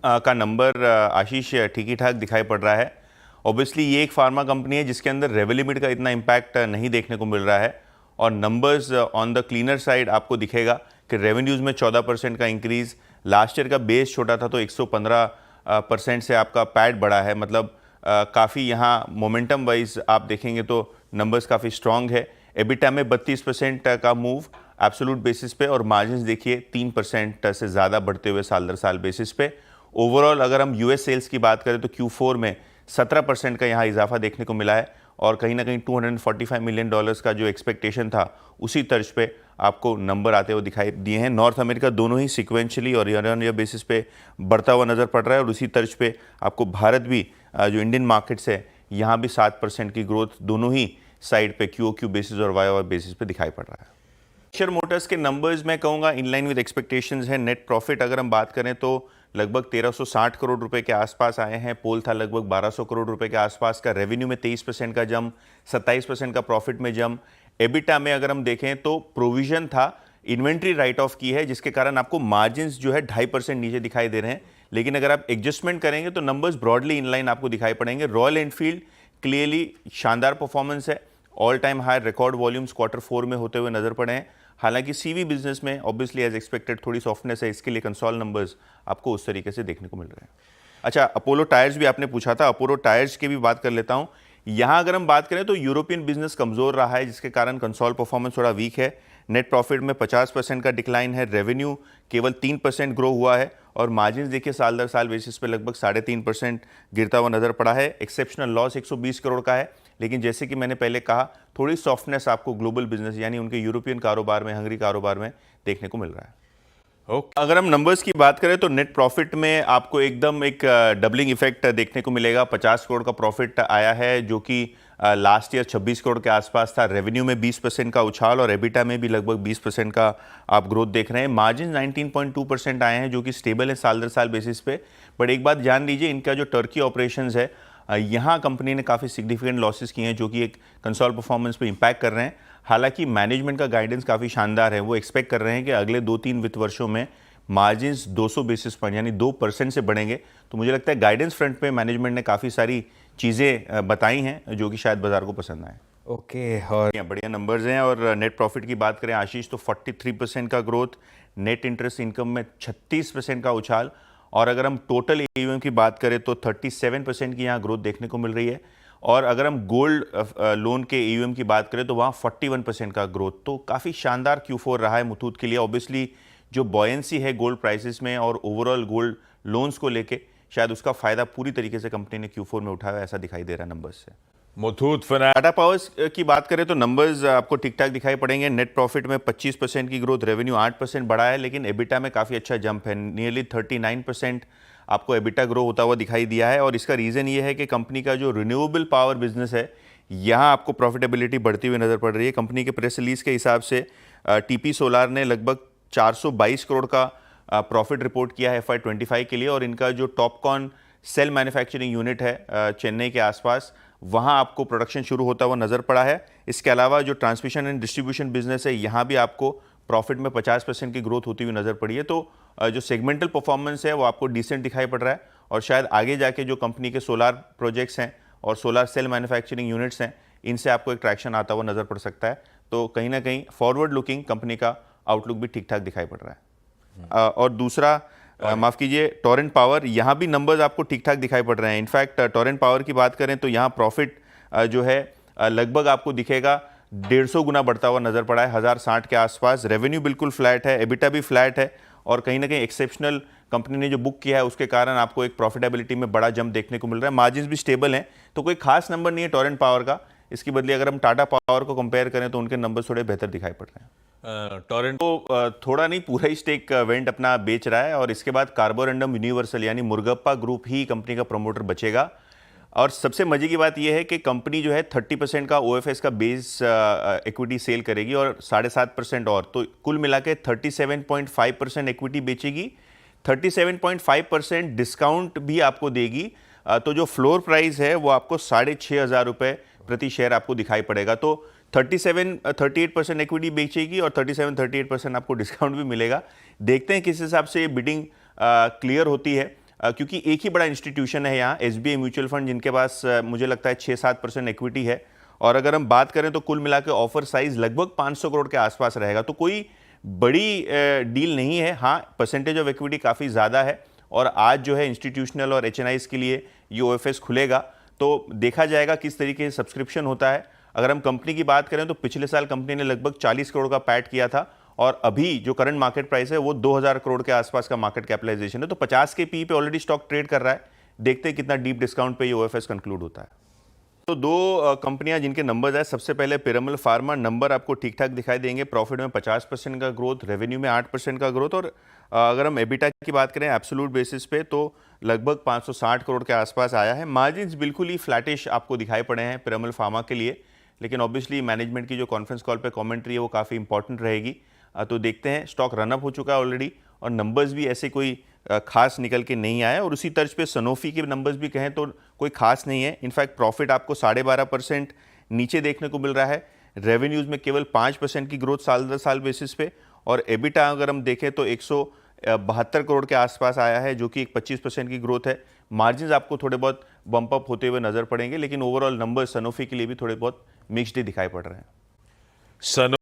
का नंबर आशीष ठीक ही ठाक दिखाई पड़ रहा है। ऑब्वियसली ये एक फार्मा कंपनी है जिसके अंदर रेवेन्यू का इतना इम्पैक्ट नहीं देखने को मिल रहा है, और numbers on the cleaner side आपको दिखेगा कि रेवेन्यूज़ में 14% का इंक्रीज़, लास्ट ईयर का बेस छोटा था तो 115% से आपका पैड बढ़ा है। मतलब काफ़ी यहाँ मोमेंटम वाइज आप देखेंगे तो नंबर्स काफ़ी स्ट्रॉन्ग है। एबिटा में 32% का मूव एब्सोल्यूट बेसिस पे, और मार्जिन्स देखिए 3% से ज़्यादा बढ़ते हुए साल दर साल बेसिस पे। ओवरऑल अगर हम यूएस सेल्स की बात करें तो Q4 में 17% का यहाँ इजाफा देखने को मिला है, और कहीं ना कहीं $245 मिलियन का जो एक्सपेक्टेशन था उसी तर्ज पे आपको नंबर आते हुए दिखाई दिए हैं। नॉर्थ अमेरिका दोनों ही सिक्वेंशली और ईयर ऑन ईयर बेसिस पे बढ़ता हुआ नज़र पड़ रहा है, और उसी तर्ज पे आपको भारत भी जो इंडियन मार्केट्स है यहाँ भी 7% की ग्रोथ दोनों ही साइड पे QOQ बेसिस और YOY बेसिस पे दिखाई पड़ रहा है। एशियर मोटर्स के नंबर्स मैं कहूँगा इन लाइन विद एक्सपेक्टेशंस है। नेट प्रॉफिट अगर हम बात करें तो लगभग 1360 करोड़ रुपए के आसपास आए हैं। पोल था लगभग 1200 करोड़ रुपए के आसपास का। रेवेन्यू में 23% का जम, 27% का प्रॉफिट में जम। एबिटा में अगर हम देखें तो प्रोविजन था, इन्वेंट्री राइट ऑफ की है, जिसके कारण आपको मार्जिन्स जो है 2.5% नीचे दिखाई दे रहे हैं। लेकिन अगर आप एडजस्टमेंट करेंगे तो नंबर्स ब्रॉडली इनलाइन आपको दिखाई पड़ेंगे। रॉयल एनफील्ड क्लियरली शानदार परफॉर्मेंस है, all time high record volumes Q4 में होते हुए नजर पड़े हैं। हालांकि सीवी बिजनेस में ऑब्वियसली एज एक्सपेक्टेड थोड़ी सॉफ्टनेस है, इसके लिए कंसोल नंबर्स आपको उस तरीके से देखने को मिल रहे हैं। अच्छा, अपोलो टायर्स भी आपने पूछा था, अपोलो टायर्स की भी बात कर लेता हूं। यहां अगर हम बात करें तो यूरोपियन बिजनेस कमजोर रहा है, जिसके कारण कंसोल परफॉर्मेंस थोड़ा वीक है। नेट प्रॉफिट में 50% का डिक्लाइन है, रेवेन्यू केवल 3% ग्रो हुआ है, और मार्जिन देखिए साल दर साल बेसिस पे लगभग 3.5% गिरता हुआ नजर पड़ा है। एक्सेप्शनल लॉस 120 करोड़ का है, लेकिन जैसे कि मैंने पहले कहा थोड़ी सॉफ्टनेस आपको ग्लोबल बिजनेस यानी उनके यूरोपियन कारोबार में, हंगरी कारोबार में देखने को मिल रहा है। अगर हम नंबर्स की बात करें तो नेट प्रॉफिट में आपको एकदम एक डबलिंग इफेक्ट देखने को मिलेगा। 50 करोड़ का प्रॉफिट आया है, जो कि लास्ट ईयर 26 करोड़ के आसपास था। रेवेन्यू में 20% का उछाल, और एबिटा में भी लगभग 20% का आप ग्रोथ देख रहे हैं। मार्जिन 19.2% आए हैं, जो कि स्टेबल है साल दर साल बेसिस पे। बट एक बात जान लीजिए, इनका जो टर्की ऑपरेशंस है यहाँ कंपनी ने काफ़ी सिग्निफिकेंट लॉसेस किए हैं, जो कि एक कंसोल परफॉर्मेंस पे इम्पैक्ट कर रहे हैं। हालांकि मैनेजमेंट का गाइडेंस काफ़ी शानदार है, वो एक्सपेक्ट कर रहे हैं कि अगले 2-3 वित्त वर्षों में मार्जिन्स 200 बेसिस पॉइंट यानी 2% से बढ़ेंगे। तो मुझे लगता है गाइडेंस फ्रंट पे मैनेजमेंट ने काफ़ी सारी चीज़ें बताई हैं जो कि शायद बाजार को पसंद आए। ओके, और बढ़िया नंबर्स हैं। और नेट प्रॉफिट की बात करें आशीष तो 43% का ग्रोथ, नेट इंटरेस्ट इनकम में 36% का उछाल, और अगर हम टोटल AUM की बात करें तो 37% की यहाँ ग्रोथ देखने को मिल रही है। और अगर हम गोल्ड लोन के AUM की बात करें तो वहाँ 41% का ग्रोथ। तो काफ़ी शानदार Q4 रहा है मुथूट के लिए। ऑब्वियसली जो बॉयंसी है गोल्ड प्राइसेस में और ओवरऑल गोल्ड लोन्स को लेके, शायद उसका फायदा पूरी तरीके से कंपनी ने Q4 में उठाया, ऐसा दिखाई दे रहा है नंबर्स से। मुथूट फाइनेंस टाटा पावर्स की बात करें तो नंबर्स आपको ठीक ठाक दिखाई पड़ेंगे। नेट प्रॉफिट में 25% की ग्रोथ, रेवेन्यू 8% बढ़ा है, लेकिन एबिटा में काफ़ी अच्छा जंप है, नियरली 39% आपको एबिटा ग्रो होता हुआ दिखाई दिया है। और इसका रीज़न ये है कि कंपनी का जो रिन्यूएबल पावर बिजनेस है यहाँ आपको प्रॉफिटेबिलिटी बढ़ती हुई नज़र पड़ रही है। कंपनी के प्रेस रिलीज के हिसाब से TP सोलार ने लगभग 422 करोड़ का प्रॉफिट रिपोर्ट किया है FY25 के लिए, और इनका जो टॉपकॉन सेल मैन्युफैक्चरिंग यूनिट है चेन्नई के आसपास, वहाँ आपको प्रोडक्शन शुरू होता हुआ नज़र पड़ा है। इसके अलावा जो ट्रांसमिशन एंड डिस्ट्रीब्यूशन बिजनेस है यहाँ भी आपको प्रॉफिट में 50% की ग्रोथ होती हुई नज़र पड़ी है। तो जो सेगमेंटल परफॉर्मेंस है वो आपको डिसेंट दिखाई पड़ रहा है, और शायद आगे जाके जो कंपनी के सोलार प्रोजेक्ट्स हैं और सोलार सेल मैन्युफैक्चरिंग यूनिट्स हैं, इनसे आपको एक ट्रैक्शन आता हुआ नज़र पड़ सकता है। तो कहीं ना कहीं फॉरवर्ड लुकिंग कंपनी का आउटलुक भी ठीक ठाक दिखाई पड़ रहा है। और दूसरा माफ़ कीजिए, टोरेंट पावर, यहाँ भी नंबर्स आपको ठीक ठाक दिखाई पड़ रहे हैं। इनफैक्ट टोरेंट पावर की बात करें तो यहाँ प्रॉफिट जो है लगभग आपको दिखेगा 150 गुना बढ़ता हुआ नज़र पड़ा है, 1060 के आसपास। रेवेन्यू बिल्कुल फ्लैट है, एबिटा भी फ्लैट है, और कहीं ना कहीं एक्सेप्शनल कंपनी ने जो बुक किया है उसके कारण आपको एक प्रॉफिटेबिलिटी में बड़ा जंप देखने को मिल रहा है। मार्जिन्स भी स्टेबल हैं, तो कोई खास नंबर नहीं है टोरेंट पावर का। इसकी बदले अगर हम टाटा पावर को कंपेयर करें तो उनके नंबर थोड़े बेहतर दिखाई पड़ रहे हैं। टोरेंट तो थोड़ा नहीं, पूरा ही स्टेक वेंट अपना बेच रहा है, और इसके बाद कार्बोरंडम यूनिवर्सल यानी मुर्गप्पा ग्रुप ही कंपनी का प्रमोटर बचेगा। और सबसे मजे की बात यह है कि कंपनी जो है 30% का OFS का बेस इक्विटी सेल करेगी और 7.5% और, तो कुल मिला के 37.5% इक्विटी बेचेगी, 37.5% डिस्काउंट भी आपको देगी। तो जो फ्लोर प्राइस है वो आपको 6,500 रुपये प्रति शेयर आपको दिखाई पड़ेगा। तो 38% इक्विटी बेचेगी और 37-38% आपको डिस्काउंट भी मिलेगा। देखते हैं किस हिसाब से ये बिडिंग क्लियर होती है। क्योंकि एक ही बड़ा इंस्टीट्यूशन है यहाँ, एसबीआई म्यूचुअल फंड, जिनके पास मुझे लगता है 6-7% इक्विटी है। और अगर हम बात करें तो कुल मिला के ऑफर साइज लगभग 500 करोड़ के आसपास रहेगा। तो कोई बड़ी डील नहीं है। हाँ, परसेंटेज ऑफ इक्विटी काफ़ी ज़्यादा है और आज जो है इंस्टीट्यूशनल और एचएनआईज के लिए ये ओएफएस खुलेगा, तो देखा जाएगा किस तरीके से सब्सक्रिप्शन होता है। अगर हम कंपनी की बात करें तो पिछले साल कंपनी ने लगभग 40 करोड़ का पैट किया था और अभी जो करंट मार्केट प्राइस है वो 2000 करोड़ के आसपास का मार्केट कैपिटलाइजेशन है। तो 50 के पी पे ऑलरेडी स्टॉक ट्रेड कर रहा है। देखते हैं कितना डीप डिस्काउंट पे ये ओएफएस कंक्लूड होता है। तो दो कंपनियां जिनके नंबर्स आए, सबसे पहले पिरामल फार्मा। नंबर आपको ठीक ठाक दिखाई देंगे। प्रॉफिट में 50% का ग्रोथ, रेवेन्यू में 8% का ग्रोथ। और अगर हम एबिटा की बात करें एब्सोल्यूट बेसिस पे तो लगभग 560 करोड़ के आसपास आया है। मार्जिन्स बिल्कुल ही फ्लैटिश आपको दिखाई पड़े हैं पिरामल फार्मा के लिए, लेकिन ऑब्वियसली मैनेजमेंट की जो कॉन्फ्रेंस कॉल पे कमेंट्री है वो काफ़ी इंपॉर्टेंट रहेगी। तो देखते हैं। स्टॉक रनअप हो चुका है ऑलरेडी और नंबर्स भी ऐसे कोई खास निकल के नहीं आए। और उसी तर्ज पे सनोफी के नंबर्स भी कहें तो कोई खास नहीं है। इनफैक्ट प्रॉफिट आपको 12.5% नीचे देखने को मिल रहा है। रेवेन्यूज़ में केवल 5% की ग्रोथ साल दर साल बेसिस पे। और एबिटा अगर हम देखें तो 172 करोड़ के आसपास आया है, जो कि एक 25% की ग्रोथ है। मार्जिन आपको थोड़े बहुत बम्प अप होते हुए नजर पड़ेंगे, लेकिन ओवरऑल नंबर सनोफी के लिए भी थोड़े बहुत मिक्स्ड दिखाई पड़ रहे हैं। सन